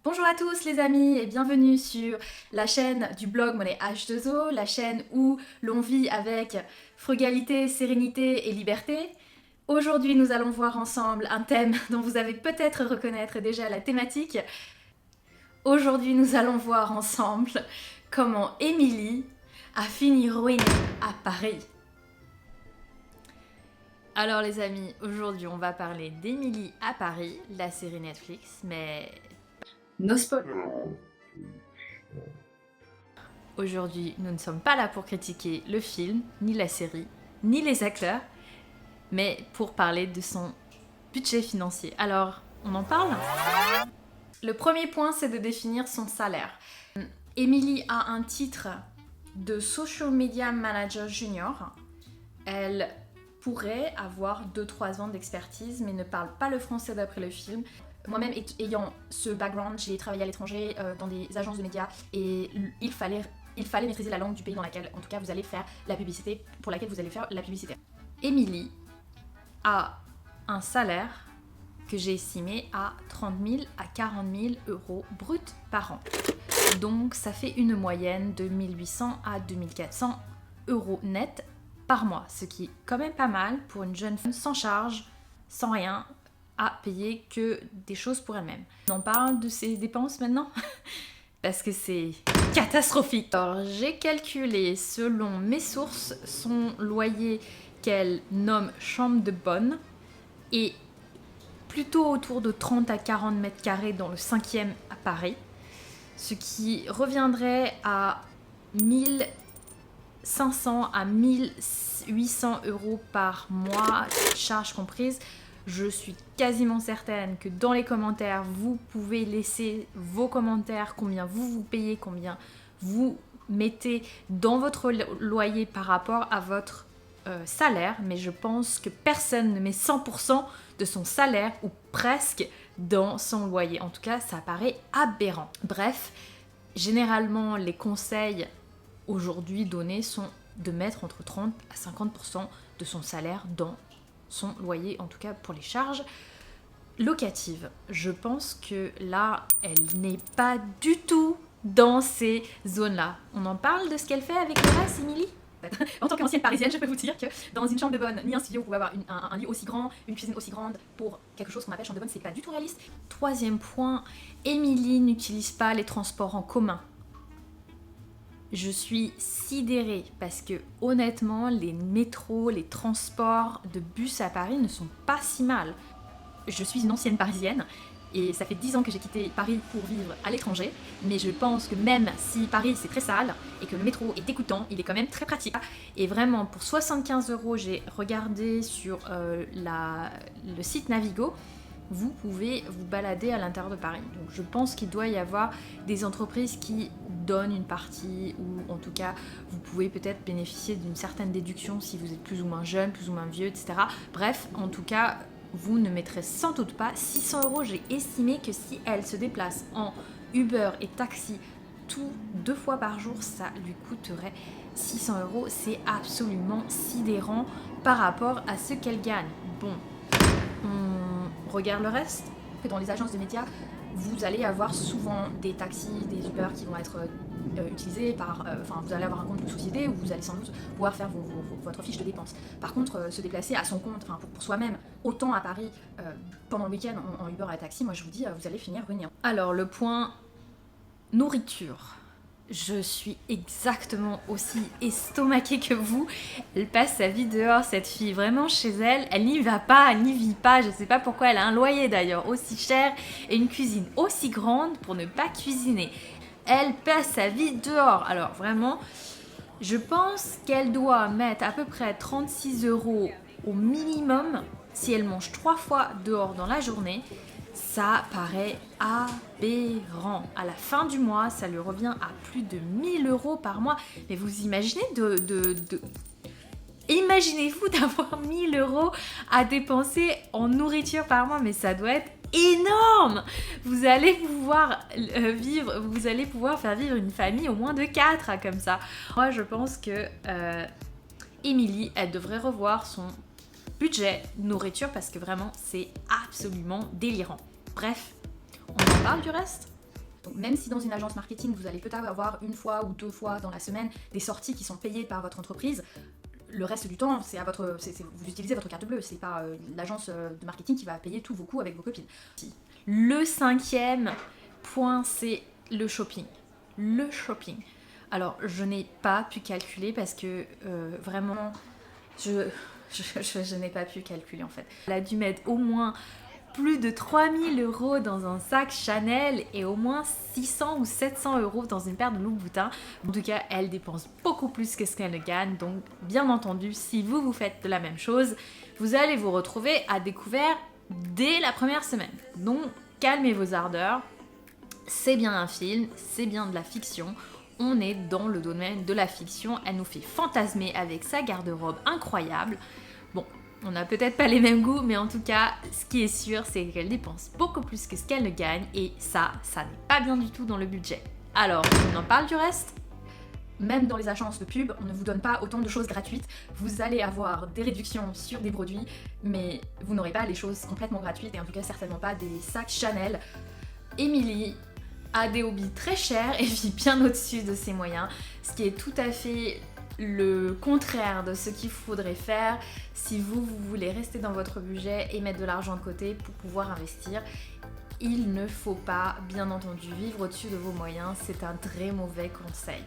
Bonjour à tous les amis et bienvenue sur la chaîne du blog Monnaie H2O, la chaîne où l'on vit avec frugalité, sérénité et liberté. Aujourd'hui nous allons voir ensemble un thème dont vous avez peut-être reconnaître déjà la thématique. Aujourd'hui nous allons voir ensemble comment Émilie a fini ruinée à Paris. Alors les amis, aujourd'hui on va parler d'Émilie à Paris, la série Netflix, mais no spoil. Aujourd'hui, nous ne sommes pas là pour critiquer le film, ni la série, ni les acteurs, mais pour parler de son budget financier. Alors, on en parle ? Le premier point, c'est de définir son salaire. Émilie a un titre de Social Media Manager Junior. Elle pourrait avoir 2-3 ans d'expertise, mais ne parle pas le français d'après le film. Moi-même, ayant ce background, j'ai travaillé à l'étranger dans des agences de médias et il fallait maîtriser la langue du pays dans laquelle, en tout cas, vous allez faire la publicité, pour laquelle vous allez faire la publicité. Émilie a un salaire que j'ai estimé à 30 000 à 40 000 euros bruts par an. Donc, ça fait une moyenne de 1800 à 2400 euros net par mois, ce qui est quand même pas mal pour une jeune femme sans charge, sans rien, à payer que des choses pour elle-même. On en parle de ses dépenses maintenant parce que c'est catastrophique. Alors j'ai calculé selon mes sources son loyer qu'elle nomme chambre de bonne est plutôt autour de 30 à 40 mètres carrés dans le 5e à Paris, ce qui reviendrait à 1500 à 1800 euros par mois, charges comprises. Je suis quasiment certaine que dans les commentaires, vous pouvez laisser vos commentaires, combien vous payez, combien vous mettez dans votre loyer par rapport à votre salaire. Mais je pense que personne ne met 100% de son salaire, ou presque, dans son loyer. En tout cas, ça paraît aberrant. Bref, généralement, les conseils aujourd'hui donnés sont de mettre entre 30 à 50% de son salaire dans son loyer, en tout cas pour les charges locatives. Je pense que là, elle n'est pas du tout dans ces zones-là. On en parle de ce qu'elle fait avec le reste, Émilie ? En tant qu'ancienne parisienne, je peux vous dire que dans une chambre de bonne, ni un studio, vous pouvez avoir un lit aussi grand, une cuisine aussi grande pour quelque chose qu'on appelle chambre de bonne, c'est pas du tout réaliste. Troisième point, Émilie n'utilise pas les transports en commun. Je suis sidérée parce que honnêtement, les métros, les transports de bus à Paris ne sont pas si mal. Je suis une ancienne parisienne et ça fait 10 ans que j'ai quitté Paris pour vivre à l'étranger, mais je pense que même si Paris c'est très sale et que le métro est dégoûtant, il est quand même très pratique. Et vraiment, pour 75 €, j'ai regardé sur le site Navigo, vous pouvez vous balader à l'intérieur de Paris. Donc je pense qu'il doit y avoir des entreprises qui donnent une partie, ou en tout cas vous pouvez peut-être bénéficier d'une certaine déduction si vous êtes plus ou moins jeune, plus ou moins vieux, etc. Bref, en tout cas, vous ne mettrez sans doute pas 600 €. J'ai estimé que si elle se déplace en Uber et taxi 2 fois par jour, ça lui coûterait 600 €. C'est absolument sidérant par rapport à ce qu'elle gagne. Bon, on regarde le reste. Dans les agences de médias, vous allez avoir souvent des taxis, des Uber qui vont être utilisés par... vous allez avoir un compte de société où vous allez sans doute pouvoir faire votre fiche de dépenses. Par contre, se déplacer à son compte, pour soi-même, autant à Paris, pendant le week-end en Uber et taxi, moi je vous dis, vous allez finir ruiné. Alors le point nourriture. Je suis exactement aussi estomaquée que vous. Elle passe sa vie dehors, cette fille. Vraiment, chez elle, elle n'y va pas, elle n'y vit pas. Je sais pas pourquoi elle a un loyer d'ailleurs aussi cher et une cuisine aussi grande pour ne pas cuisiner. Elle passe sa vie dehors. Alors vraiment, je pense qu'elle doit mettre à peu près 36 € au minimum si elle mange 3 fois dehors dans la journée. Ça paraît aberrant. À la fin du mois, ça lui revient à plus de 1000 € par mois. Mais vous imaginez Imaginez-vous d'avoir 1000 € à dépenser en nourriture par mois, mais ça doit être énorme. Vous allez pouvoir faire vivre une famille au moins de 4 comme ça. Moi, je pense que Émilie, elle devrait revoir son budget nourriture parce que vraiment c'est absolument délirant. Bref, on en parle du reste ? Donc même si dans une agence marketing, vous allez peut-être avoir une fois ou 2 fois dans la semaine des sorties qui sont payées par votre entreprise, le reste du temps, vous utilisez votre carte bleue, c'est pas l'agence de marketing qui va payer tous vos coûts avec vos copines. Le 5e point, c'est le shopping. Le shopping. Alors, je n'ai pas pu calculer parce que vraiment, je n'ai pas pu calculer en fait. Elle a dû mettre au moins plus de 3000 € dans un sac Chanel et au moins 600 ou 700 € dans une paire de Louboutin. En tout cas, elle dépense beaucoup plus que ce qu'elle ne gagne. Donc, bien entendu, si vous faites de la même chose, vous allez vous retrouver à découvert dès la première semaine. Donc, calmez vos ardeurs. C'est bien un film, c'est bien de la fiction. On est dans le domaine de la fiction. Elle nous fait fantasmer avec sa garde-robe incroyable. Bon, on n'a peut-être pas les mêmes goûts, mais en tout cas, ce qui est sûr, c'est qu'elle dépense beaucoup plus que ce qu'elle ne gagne. Et ça n'est pas bien du tout dans le budget. Alors, on en parle du reste ? Même dans les agences de pub, on ne vous donne pas autant de choses gratuites. Vous allez avoir des réductions sur des produits, mais vous n'aurez pas les choses complètement gratuites, et en tout cas certainement pas des sacs Chanel. Émilie a des hobbies très chers et vit bien au-dessus de ses moyens, ce qui est tout à fait le contraire de ce qu'il faudrait faire si vous voulez rester dans votre budget et mettre de l'argent de côté pour pouvoir investir. Il ne faut pas, bien entendu, vivre au-dessus de vos moyens, c'est un très mauvais conseil.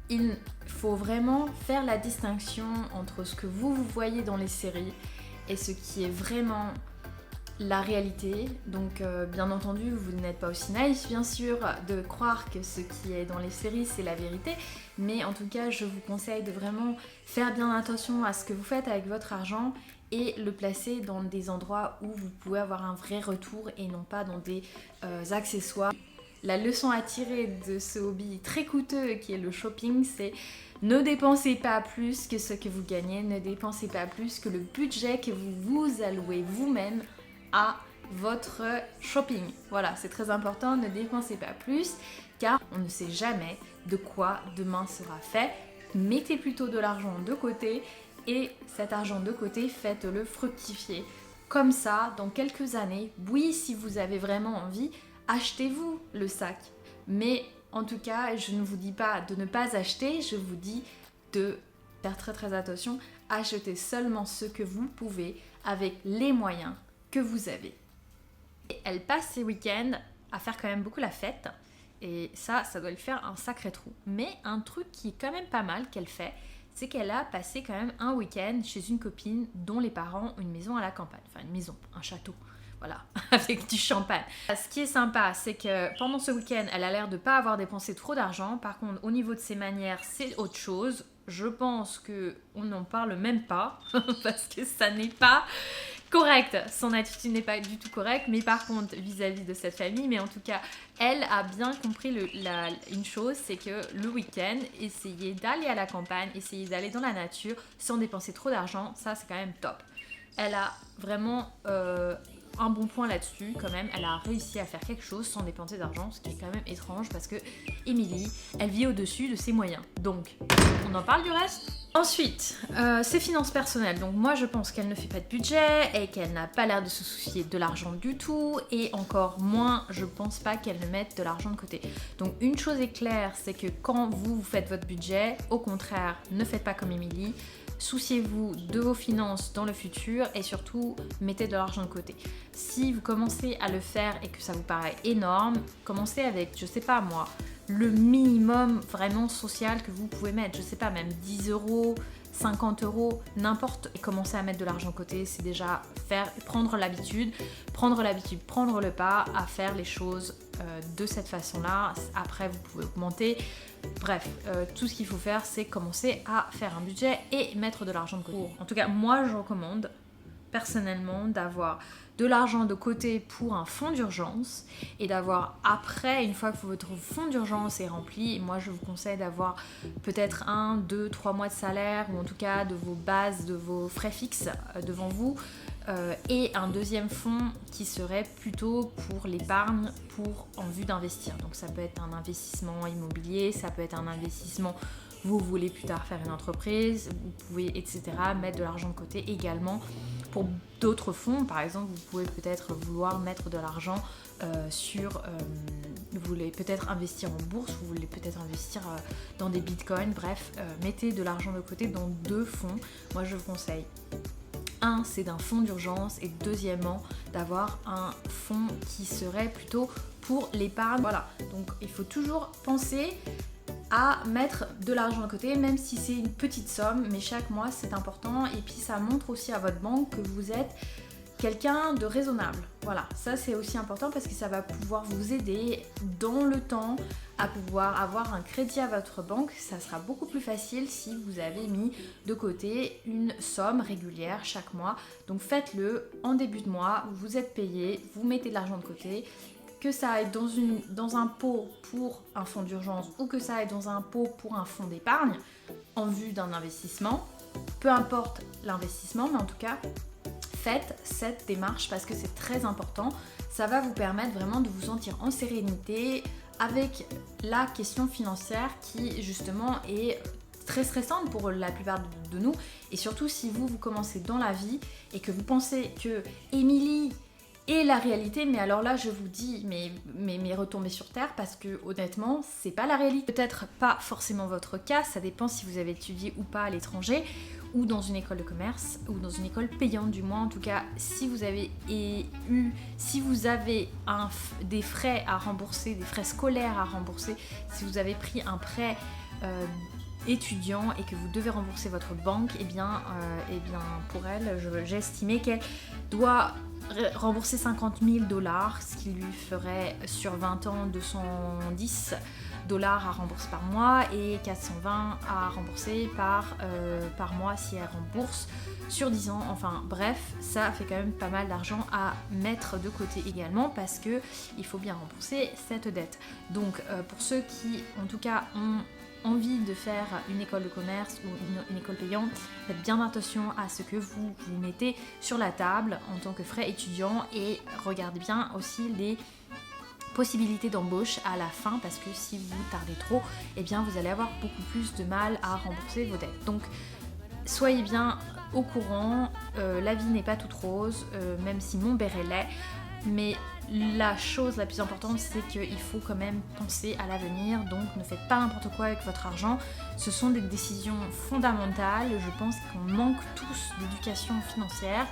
Il faut vraiment faire la distinction entre ce que vous voyez dans les séries et ce qui est vraiment la réalité. Donc bien entendu, vous n'êtes pas aussi naïf bien sûr de croire que ce qui est dans les séries c'est la vérité, mais en tout cas je vous conseille de vraiment faire bien attention à ce que vous faites avec votre argent et le placer dans des endroits où vous pouvez avoir un vrai retour et non pas dans des accessoires. La leçon à tirer de ce hobby très coûteux qui est le shopping, c'est ne dépensez pas plus que ce que vous gagnez, ne dépensez pas plus que le budget que vous allouez vous-même à votre shopping. Voilà, c'est très important, ne dépensez pas plus car on ne sait jamais de quoi demain sera fait. Mettez plutôt de l'argent de côté et cet argent de côté, faites-le fructifier. Comme ça, dans quelques années, oui, si vous avez vraiment envie, achetez-vous le sac. Mais en tout cas, je ne vous dis pas de ne pas acheter, je vous dis de faire très très attention, achetez seulement ce que vous pouvez avec les moyens que vous avez. Et elle passe ses week-ends à faire quand même beaucoup la fête et ça doit lui faire un sacré trou. Mais un truc qui est quand même pas mal qu'elle fait, c'est qu'elle a passé quand même un week-end chez une copine dont les parents ont une maison à la campagne, enfin une maison, un château. Voilà, avec du champagne. Ce qui est sympa, c'est que pendant ce week-end, elle a l'air de pas avoir dépensé trop d'argent. Par contre, au niveau de ses manières, c'est autre chose. Je pense qu'on n'en parle même pas, parce que ça n'est pas correct. Son attitude n'est pas du tout correcte, mais par contre, vis-à-vis de cette famille, mais en tout cas, elle a bien compris une chose, c'est que le week-end, essayer d'aller à la campagne, essayer d'aller dans la nature, sans dépenser trop d'argent, ça c'est quand même top. Elle a vraiment un bon point là-dessus quand même, elle a réussi à faire quelque chose sans dépenser d'argent, ce qui est quand même étrange parce que Émilie, elle vit au-dessus de ses moyens. Donc, on en parle du reste ? Ensuite, ses finances personnelles. Donc moi je pense qu'elle ne fait pas de budget et qu'elle n'a pas l'air de se soucier de l'argent du tout et encore moins, je pense pas qu'elle ne mette de l'argent de côté. Donc une chose est claire, c'est que quand vous faites votre budget, au contraire, ne faites pas comme Émilie. Souciez-vous de vos finances dans le futur et surtout mettez de l'argent de côté. Si vous commencez à le faire et que ça vous paraît énorme, commencez avec, je sais pas moi, le minimum vraiment social que vous pouvez mettre. Je sais pas, même 10 €, 50 €, n'importe. Et commencer à mettre de l'argent de côté, c'est déjà prendre l'habitude, prendre le pas à faire les choses de cette façon-là. Après, vous pouvez augmenter. Bref, tout ce qu'il faut faire, c'est commencer à faire un budget et mettre de l'argent de côté. En tout cas, moi, je recommande personnellement d'avoir de l'argent de côté pour un fonds d'urgence et d'avoir après, une fois que votre fonds d'urgence est rempli, moi je vous conseille d'avoir peut-être 1, 2, 3 mois de salaire ou en tout cas de vos bases, de vos frais fixes devant vous et un deuxième fonds qui serait plutôt pour l'épargne en vue d'investir. Donc ça peut être un investissement immobilier, ça peut être un investissement vous voulez plus tard faire une entreprise, vous pouvez, etc., mettre de l'argent de côté également pour d'autres fonds. Par exemple, vous pouvez peut-être vouloir mettre de l'argent vous voulez peut-être investir en bourse, vous voulez peut-être investir dans des bitcoins, bref, mettez de l'argent de côté dans 2 fonds. Moi, je vous conseille. Un, c'est d'un fonds d'urgence, et deuxièmement, d'avoir un fonds qui serait plutôt pour l'épargne. Voilà, donc il faut toujours penser à mettre de l'argent de côté, même si c'est une petite somme, mais chaque mois c'est important, et puis ça montre aussi à votre banque que vous êtes quelqu'un de raisonnable. Voilà, ça c'est aussi important parce que ça va pouvoir vous aider dans le temps à pouvoir avoir un crédit à votre banque. Ça sera beaucoup plus facile si vous avez mis de côté une somme régulière chaque mois. Donc faites-le en début de mois, vous êtes payé, vous mettez de l'argent de côté, que ça aille dans un pot pour un fonds d'urgence ou que ça aille dans un pot pour un fonds d'épargne en vue d'un investissement. Peu importe l'investissement, mais en tout cas, faites cette démarche parce que c'est très important. Ça va vous permettre vraiment de vous sentir en sérénité avec la question financière qui justement est très stressante pour la plupart de nous. Et surtout si vous commencez dans la vie et que vous pensez que Émilie est la réalité, mais alors là je vous dis mais retombez sur terre parce que honnêtement c'est pas la réalité. Peut-être pas forcément votre cas, ça dépend si vous avez étudié ou pas à l'étranger, ou dans une école de commerce, ou dans une école payante du moins. En tout cas, si vous avez des frais à rembourser, des frais scolaires à rembourser, si vous avez pris un prêt étudiant et que vous devez rembourser votre banque, et bien pour elle, j'ai estimé qu'elle doit rembourser 50 000 $, ce qui lui ferait sur 20 ans 210 $ à rembourser par mois et 420 à rembourser par mois si elle rembourse sur 10 ans. Enfin bref, ça fait quand même pas mal d'argent à mettre de côté également parce que il faut bien rembourser cette dette. Donc pour ceux qui en tout cas ont envie de faire une école de commerce ou une école payante, faites bien attention à ce que vous mettez sur la table en tant que frais étudiants et regardez bien aussi les possibilités d'embauche à la fin parce que si vous tardez trop, eh bien vous allez avoir beaucoup plus de mal à rembourser vos dettes. Donc soyez bien au courant, la vie n'est pas toute rose, même si mon béret l'est, mais la chose la plus importante c'est qu'il faut quand même penser à l'avenir, donc ne faites pas n'importe quoi avec votre argent. Ce sont des décisions fondamentales, je pense qu'on manque tous d'éducation financière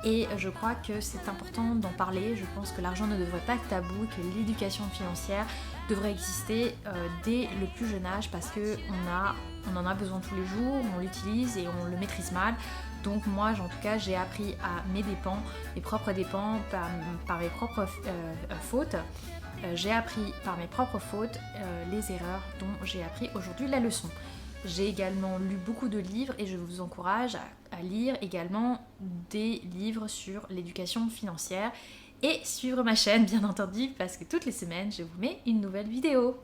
et je crois que c'est important d'en parler. Je pense que l'argent ne devrait pas être tabou, que l'éducation financière devrait exister dès le plus jeune âge parce qu'on en a besoin tous les jours, on l'utilise et on le maîtrise mal. Donc moi en tout cas j'ai appris à mes propres dépens par mes propres fautes. J'ai appris par mes propres fautes les erreurs dont j'ai appris aujourd'hui la leçon. J'ai également lu beaucoup de livres et je vous encourage à lire également des livres sur l'éducation financière et suivre ma chaîne bien entendu parce que toutes les semaines je vous mets une nouvelle vidéo.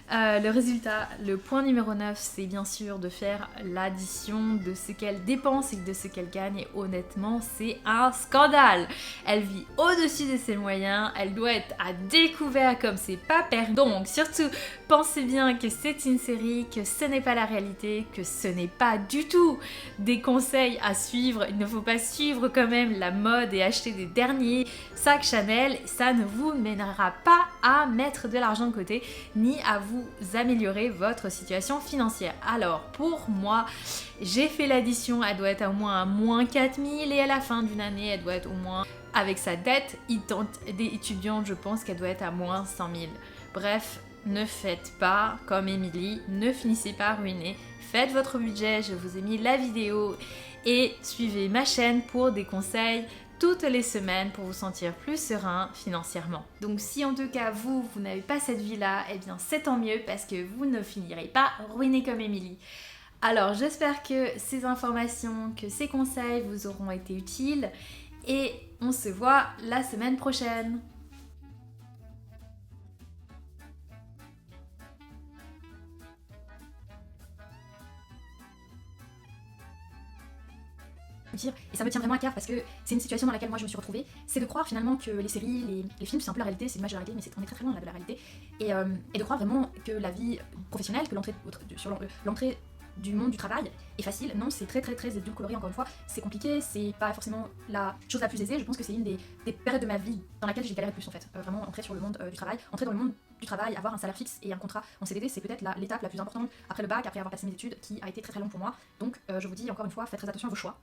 Le résultat, le point numéro 9, c'est bien sûr de faire l'addition de ce qu'elle dépense et de ce qu'elle gagne et honnêtement c'est un scandale. Elle vit au-dessus de ses moyens, elle doit être à découvert comme c'est pas permis. Donc surtout pensez bien que c'est une série, que ce n'est pas la réalité, que ce n'est pas du tout des conseils à suivre. Il ne faut pas suivre quand même la mode et acheter des derniers sacs Chanel, ça ne vous mènera pas à mettre de l'argent de côté ni à vous améliorer votre situation financière. Alors pour moi, j'ai fait l'addition, elle doit être au moins à moins 4 000 et à la fin d'une année, elle doit être au moins, avec sa dette des étudiantes, je pense qu'elle doit être à moins 100 000. Bref, ne faites pas comme Émilie, ne finissez pas ruiné. Faites votre budget, je vous ai mis la vidéo et suivez ma chaîne pour des conseils toutes les semaines pour vous sentir plus serein financièrement. Donc si en tout cas vous n'avez pas cette vie-là, eh bien c'est tant mieux parce que vous ne finirez pas ruiné comme Émilie. Alors j'espère que ces informations, que ces conseils vous auront été utiles et on se voit la semaine prochaine. Et ça me tient vraiment à cœur parce que c'est une situation dans laquelle moi je me suis retrouvée, c'est de croire finalement que les séries, les films c'est un peu la réalité, c'est l'image de la réalité, mais on est très très loin de la réalité, et de croire vraiment que la vie professionnelle, que l'entrée du monde du travail est facile. Non, c'est très édulcoré, encore une fois. C'est compliqué, c'est pas forcément la chose la plus aisée. Je pense que c'est une des périodes de ma vie dans laquelle j'ai galéré le plus en fait. Vraiment entrer sur le monde du travail. Entrer dans le monde du travail, avoir un salaire fixe et un contrat en CDD, c'est peut-être l'étape la plus importante après le bac, après avoir passé mes études, qui a été très longue pour moi. Donc je vous dis encore une fois, faites très attention à vos choix.